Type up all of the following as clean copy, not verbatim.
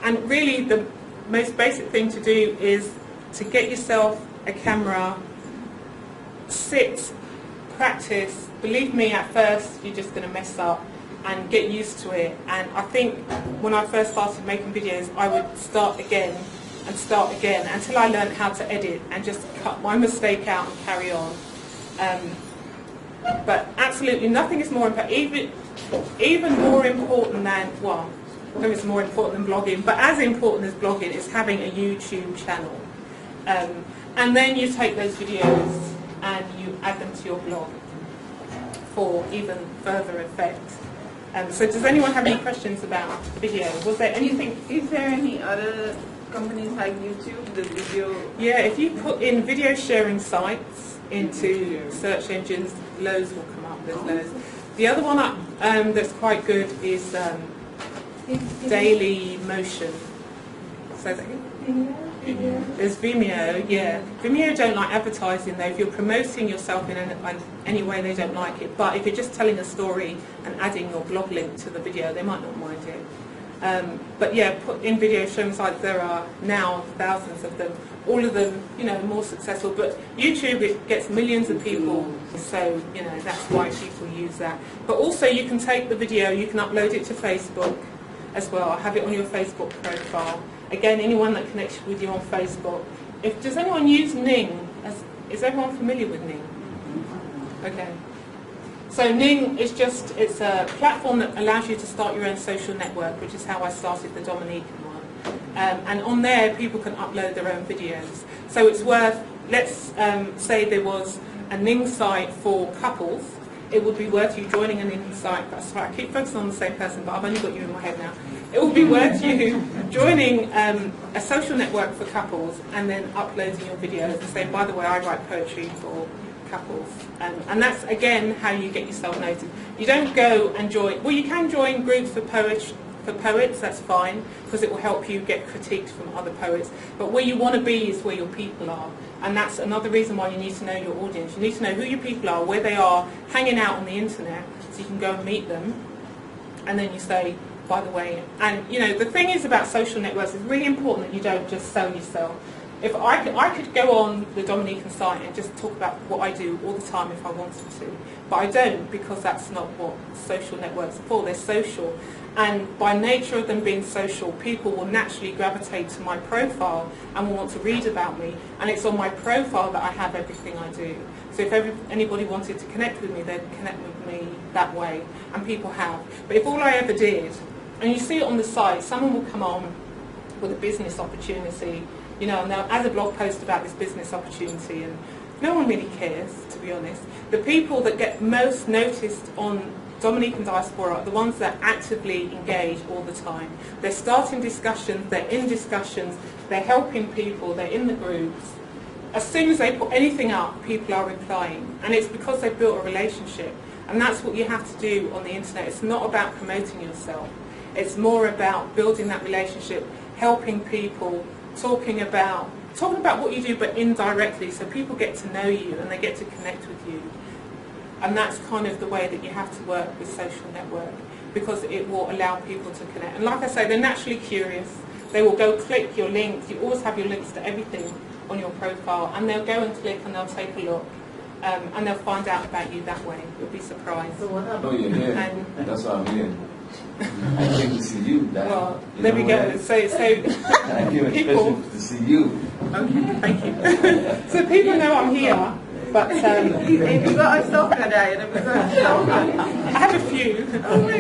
And really the most basic thing to do is to get yourself a camera, sit, practice. Believe me, at first you're just going to mess up, and get used to it. And I think when I first started making videos, I would start again and start again until I learned how to edit and just cut my mistake out and carry on. But absolutely nothing is more important, even more important than, well, I don't know if it's more important than blogging, but as important as blogging is having a YouTube channel. And then you take those videos and you add them to your blog for even further effect. So does anyone have any questions about video? Was there anything? Is there any other companies like YouTube, the video? Yeah, if you put in video sharing sites into search engines, loads will come up. There's loads. The other one that's quite good is Daily Motion. So there's Vimeo, yeah. Vimeo don't like advertising though. If you're promoting yourself in any way, they don't like it. But if you're just telling a story and adding your blog link to the video, they might not mind it. But yeah, put in video sharing sites. There are now thousands of them. All of them, you know, more successful. But YouTube, it gets millions of people, so you know that's why people use that. But also, you can take the video, you can upload it to Facebook as well. Have it on your Facebook profile. Again, anyone that connects with you on Facebook. Does anyone use Ning? Is everyone familiar with Ning? Okay. So Ning is it's a platform that allows you to start your own social network, which is how I started the Dominican one. And on there, people can upload their own videos. So it's worth, let's say there was a Ning site for couples. It would be worth you joining a Ning site. That's right, I keep focusing on the same person, but I've only got you in my head now. It would be worth you joining a social network for couples and then uploading your videos and saying, by the way, I write poetry for couples. And that's, again, how you get yourself noticed. You don't go and join, well, you can join groups for poets, that's fine, because it will help you get critiqued from other poets. But where you want to be is where your people are. And that's another reason why you need to know your audience. You need to know who your people are, where they are, hanging out on the internet, so you can go and meet them. And then you say, by the way, and you know, the thing is about social networks, it's really important that you don't just sell yourself. If I could go on the Dominican site and just talk about what I do all the time if I wanted to, but I don't, because that's not what social networks are for. They're social, and by nature of them being social, people will naturally gravitate to my profile and will want to read about me, and it's on my profile that I have everything I do. So if anybody wanted to connect with me, they'd connect with me that way, and people have. But if all I ever did, and you see it on the site, someone will come on with a business opportunity, you know, and they'll add a blog post about this business opportunity, and no one really cares, to be honest. The people that get most noticed on Dominican diaspora are the ones that actively engage all the time. They're starting discussions, they're in discussions, they're helping people, they're in the groups. As soon as they put anything up, people are replying, and it's because they've built a relationship. And that's what you have to do on the internet. It's not about promoting yourself. It's more about building that relationship, helping people, talking about what you do, but indirectly, so people get to know you and they get to connect with you. And that's kind of the way that you have to work with social network, because it will allow people to connect. And like I say, they're naturally curious. They will go click your links. You always have your links to everything on your profile, and they'll go and click and they'll take a look. And they'll find out about you that way. You'll be surprised. So what happened? No, you're here. That's what I'm here. I came to see you. Well, there we go. So I came people to see you. Okay, thank you. So people know I'm here, but You got a stalker there. I have a few.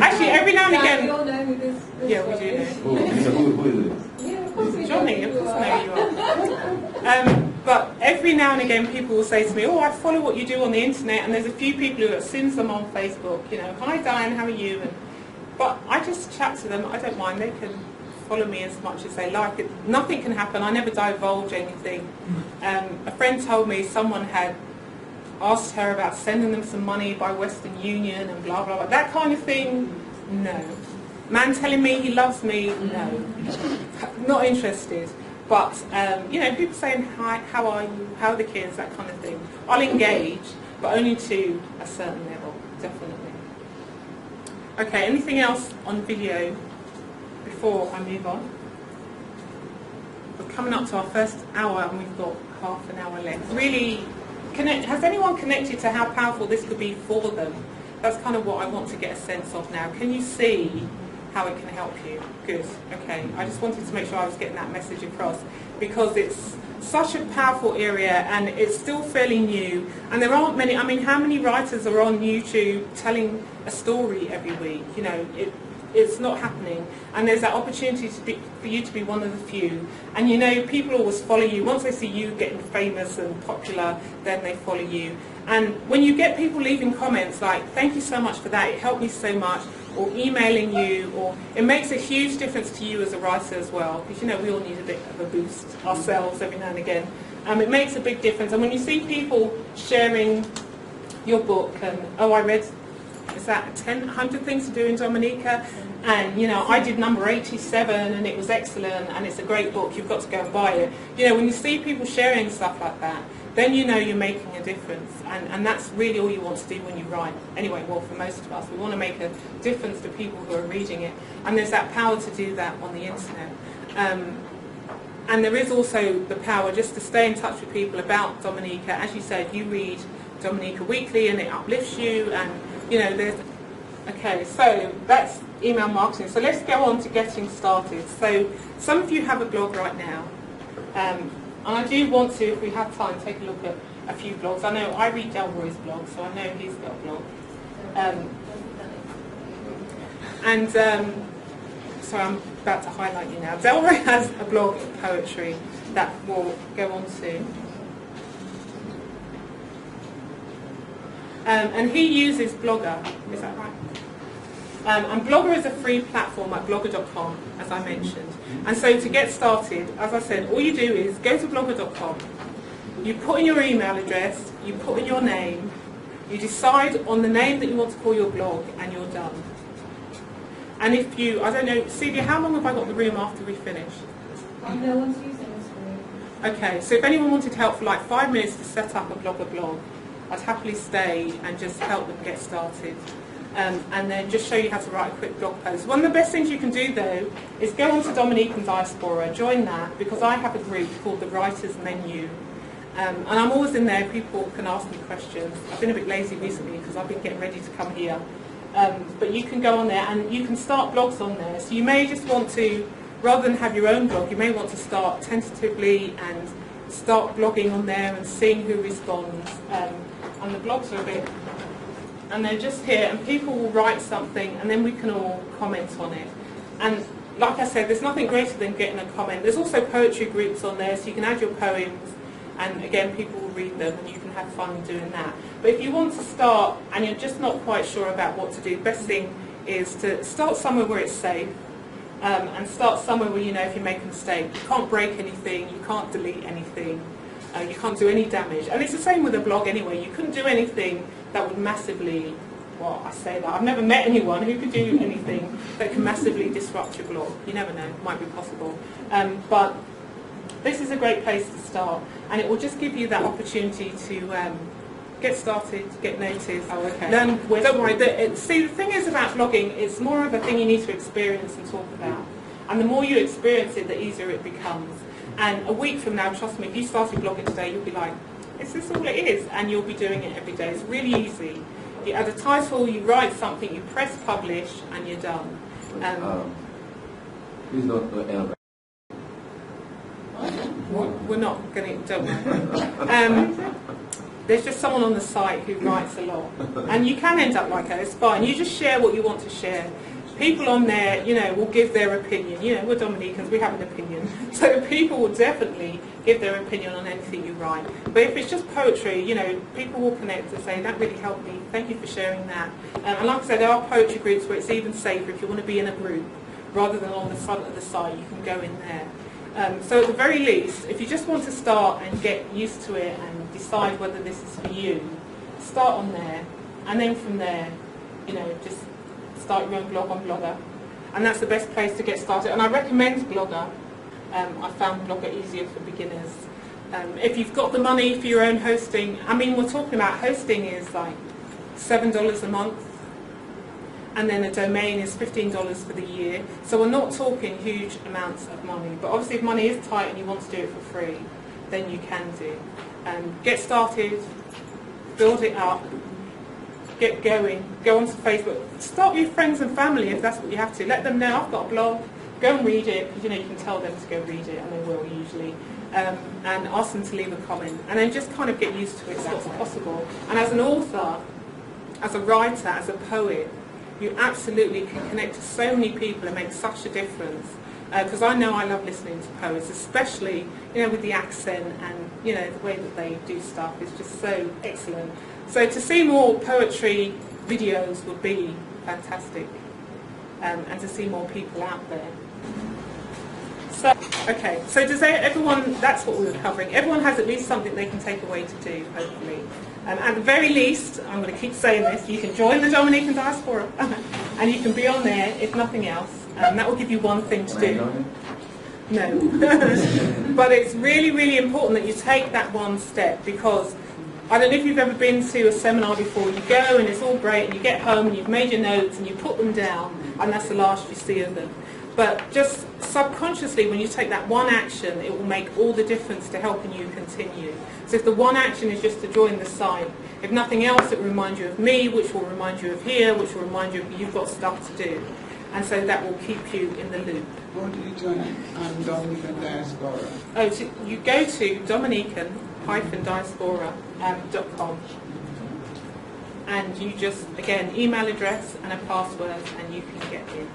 Actually, every now and again. We all know who this Yeah, we do know. Who is it? Yeah, of course we Johnny, of course I know who you are. But every now and again people will say to me, oh, I follow what you do on the internet, and there's a few people who, as soon as I'm on Facebook, you know, hi Diane, how are you? But I just chat to them, I don't mind, they can follow me as much as they like. Nothing can happen, I never divulge anything. A friend told me someone had asked her about sending them some money by Western Union and blah, blah, blah. That kind of thing, no. Man telling me he loves me, no. Not interested. But, you know, people saying, hi, how are you, how are the kids, that kind of thing. I'll engage, but only to a certain level, definitely. Okay, anything else on video before I move on? coming up to our first hour, and we've got half an hour left. Really, has anyone connected to how powerful this could be for them? That's kind of what I want to get a sense of now. Can you see how it can help you? Good. Okay. I just wanted to make sure I was getting that message across, because it's such a powerful area and it's still fairly new, and there aren't many. I mean, how many writers are on YouTube telling a story every week? You know, it's not happening, and there's that opportunity for you to be one of the few. And you know, people always follow you. Once they see you getting famous and popular, then they follow you. And when you get people leaving comments like, thank you so much for that, it helped me so much, or emailing you, or it makes a huge difference to you as a writer as well, because you know, we all need a bit of a boost ourselves every now and again. It makes a big difference. And when you see people sharing your book, and oh, I read, is that 100 things to do in Dominica, and you know, I did number 87 and it was excellent and it's a great book, you've got to go and buy it. You know, when you see people sharing stuff like that, then you know you're making a difference, and that's really all you want to do when you write. Anyway, well, for most of us, we want to make a difference to people who are reading it, and there's that power to do that on the internet. And there is also the power just to stay in touch with people about Dominica. As you said, you read Dominica Weekly and it uplifts you, and you know, there's... Okay, so that's email marketing. So let's go on to getting started. So some of you have a blog right now. And I do want to, if we have time, take a look at a few blogs. I know I read Delroy's blog, so I know he's got a blog. So I'm about to highlight you now. Delroy has a blog of poetry that we'll go on to. And he uses Blogger, is that right? And Blogger is a free platform at blogger.com, as I mentioned. And so to get started, as I said, all you do is go to blogger.com, you put in your email address, you put in your name, you decide on the name that you want to call your blog, and you're done. And if you, I don't know, Celia, how long have I got the room after we finish? No one's using this room. Okay, so if anyone wanted help for like 5 minutes to set up a Blogger blog, I'd happily stay and just help them get started. And then just show you how to write a quick blog post. One of the best things you can do though is go onto Dominican Diaspora, join that, because I have a group called the Writer's Menu. And I'm always in there, people can ask me questions. I've been a bit lazy recently because I've been getting ready to come here. But you can go on there and you can start blogs on there. So you may just want to, rather than have your own blog, you may want to start tentatively and start blogging on there and seeing who responds. And the blogs are a bit, and they're just here, and people will write something and then we can all comment on it. And like I said, there's nothing greater than getting a comment. There's also poetry groups on there, so you can add your poems, and again, people will read them and you can have fun doing that. But if you want to start and you're just not quite sure about what to do, the best thing is to start somewhere where it's safe, and start somewhere where you know if you make a mistake, you can't break anything, you can't delete anything, you can't do any damage. And it's the same with a blog anyway. You couldn't do anything that would massively, well, I say that, I've never met anyone who could do anything that can massively disrupt your blog. You never know, it might be possible. But this is a great place to start, and it will just give you that opportunity to get started, get noticed, learn. Don't worry, see, the thing is about blogging, it's more of a thing you need to experience and talk about. And the more you experience it, the easier it becomes. And a week from now, trust me, if you started blogging today, you'll be like, is this all it is? And you'll be doing it every day. It's really easy. You add a title, you write something, you press publish, and you're done. Please don't ever. We're not going to, don't worry. There's just someone on the site who writes a lot. And you can end up like that, it's fine. You just share what you want to share. People on there, you know, will give their opinion. You know, we're Dominicans, we have an opinion. So people will definitely give their opinion on anything you write. But if it's just poetry, you know, people will connect and say, that really helped me, thank you for sharing that. And like I said, there are poetry groups where it's even safer if you want to be in a group, rather than on the front of the site, you can go in there. So at the very least, if you just want to start and get used to it and decide whether this is for you, start on there, and then from there, you know, just start your own blog on Blogger. And that's the best place to get started. And I recommend Blogger. I found Blogger easier for beginners. If you've got the money for your own hosting, I mean, we're talking about hosting is like $7 a month. and then a domain is $15 for the year. So we're not talking huge amounts of money, but obviously if money is tight and you want to do it for free, then you can do. Get started, build it up, get going, go onto Facebook, start with friends and family if that's what you have to. Let them know I've got a blog, go and read it, because you can tell them to go read it, and they will usually, and ask them to leave a comment, and then just kind of get used to it, so what's possible. And as an author, as a writer, as a poet, you absolutely can connect to so many people and make such a difference. Because I know I love listening to poets, especially with the accent and the way that they do stuff is just so excellent. So to see more poetry videos would be fantastic, and to see more people out there. So okay, so does everyone? That's what we were covering. Everyone has at least something they can take away to do, hopefully. At the very least, I'm going to keep saying this, you can join the Dominican diaspora and you can be on there, if nothing else. That will give you one thing to do. No. But it's really, really important that you take that one step, because I don't know if you've ever been to a seminar before. You go and it's all great and you get home and you've made your notes and you put them down and that's the last you see of them. But just subconsciously, when you take that one action, it will make all the difference to helping you continue. So if the one action is just to join the site, if nothing else, it will remind you of me, which will remind you of here, which will remind you of you've got stuff to do. And so that will keep you in the loop. What do you join on Dominican Diaspora? Oh, so you go to Dominican-diaspora.com and you just, again, email address and a password and you can get in.